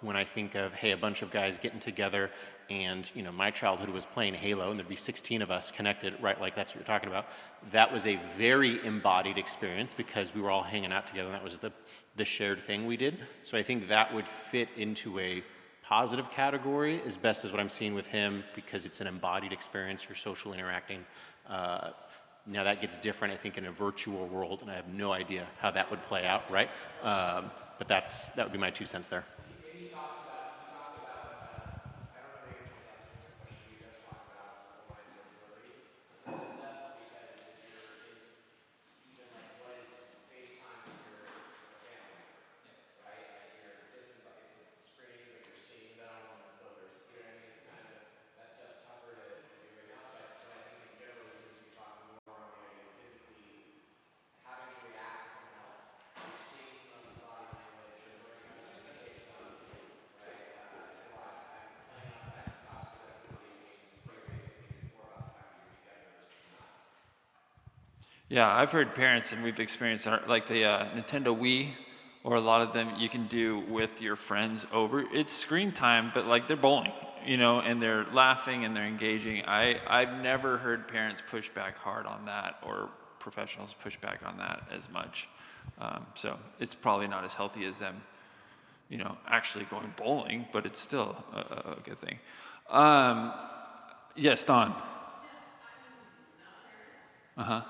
when I think of, hey, a bunch of guys getting together and, my childhood was playing Halo and there'd be 16 of us connected, right, like that's what you're talking about. That was a very embodied experience because we were all hanging out together and that was the shared thing we did. So I think that would fit into a positive category as best as what I'm seeing with him because it's an embodied experience, you're social interacting. Now that gets different, I think, in a virtual world, and I have no idea how that would play out, right? But that would be my 2 cents there. He talks about, I don't know the answer to that specific question, he does talk about the lines of blurry and some of this stuff, because if you're even like what is FaceTime if you're a family member, right? Like you're, this is like it's a screen, but you're seeing them, and so there's, you know what I mean? It's kind of, that stuff's tougher to do right now, but I think in general, since you're talking more on the idea of physically having to react to someone else, you're seeing some of the body language, or learning how to communicate with them, right? And while I'm playing outside some talks or video games and play rate, I think it's more about the fact that you're together versus not. Yeah, I've heard parents, and we've experienced like the Nintendo Wii, or a lot of them you can do with your friends over. It's screen time, but like they're bowling, and they're laughing and they're engaging. I've never heard parents push back hard on that, or professionals push back on that as much. So it's probably not as healthy as them, actually going bowling, but it's still a good thing. Yes, Don. Uh-huh.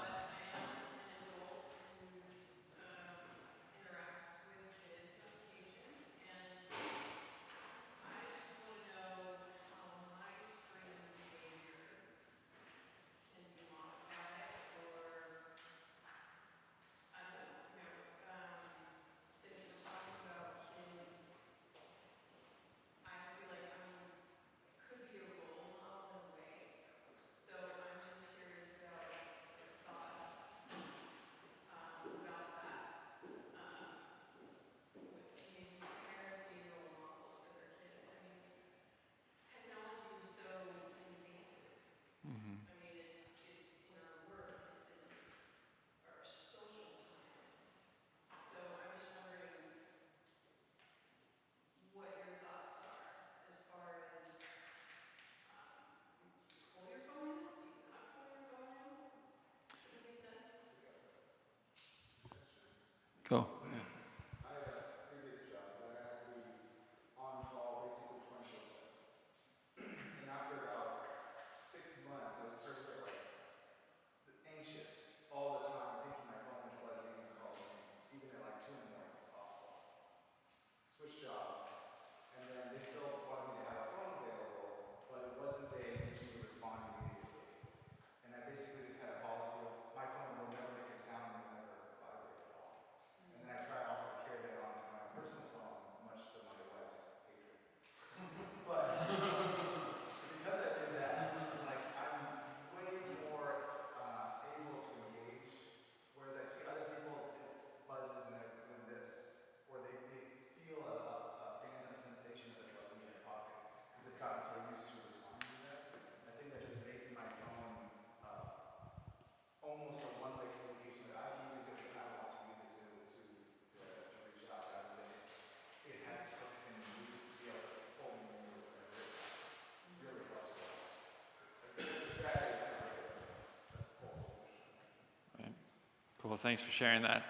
Well, thanks for sharing that.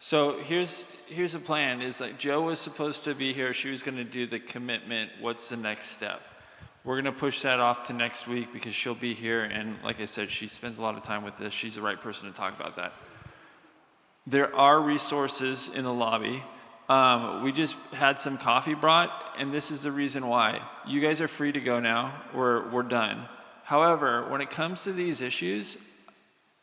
So here's a plan. Is like Joe was supposed to be here. She was going to do the commitment. What's the next step? We're going to push that off to next week because she'll be here. And like I said, she spends a lot of time with this. She's the right person to talk about that. There are resources in the lobby. We just had some coffee brought, and this is the reason why. You guys are free to go now. We're done. However, when it comes to these issues,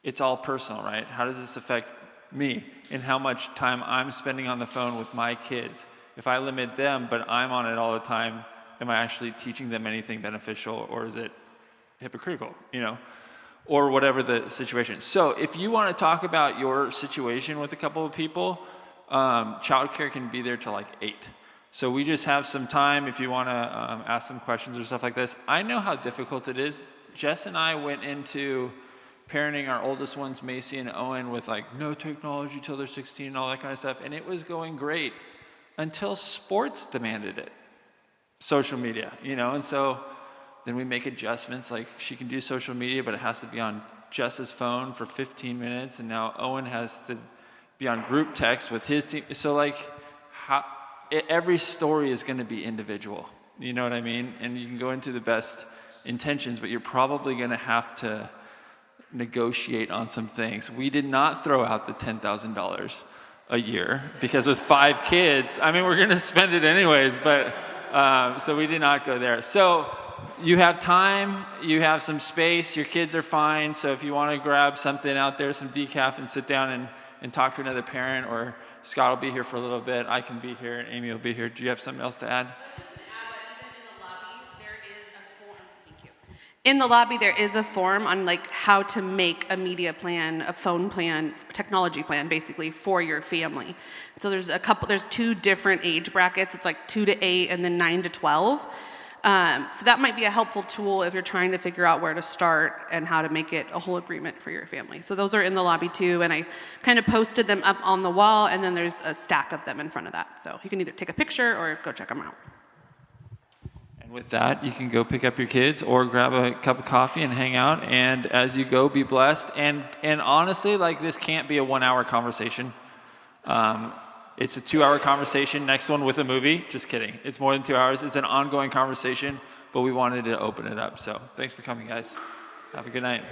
it's all personal, right? How does this affect me and how much time I'm spending on the phone with my kids? If I limit them, but I'm on it all the time, am I actually teaching them anything beneficial, or is it hypocritical, or whatever the situation? So if you want to talk about your situation with a couple of people, childcare can be there till like 8. So we just have some time if you want to ask some questions or stuff like this. I know how difficult it is. Jess and I went into parenting our oldest ones, Macy and Owen, with like no technology till they're 16 and all that kind of stuff. And it was going great until sports demanded it. Social media, and so then we make adjustments. Like she can do social media, but it has to be on Jess's phone for 15 minutes. And now Owen has to be on group text with his team. So like every story is going to be individual. You know what I mean? And you can go into the best intentions, but you're probably going to have to negotiate on some things. We did not throw out the $10,000 a year because with 5 kids, we're going to spend it anyways, but so we did not go there. So you have time, you have some space, your kids are fine. So if you want to grab something out there, some decaf, and sit down and talk to another parent, or Scott will be here for a little bit, I can be here, and Amy will be here. Do you have something else to add? In the lobby, there is a form on like how to make a media plan, a phone plan, technology plan, basically for your family. So there's 2 different age brackets. It's like 2 to 8 and then 9 to 12. So that might be a helpful tool if you're trying to figure out where to start and how to make it a whole agreement for your family. So those are in the lobby too, and I kind of posted them up on the wall, and then there's a stack of them in front of that. So you can either take a picture or go check them out. And with that, you can go pick up your kids or grab a cup of coffee and hang out. And as you go, be blessed. And honestly, like this can't be a 1-hour conversation. It's a 2-hour conversation. Next one with a movie. Just kidding. It's more than 2 hours. It's an ongoing conversation, but we wanted to open it up. So thanks for coming, guys. Have a good night.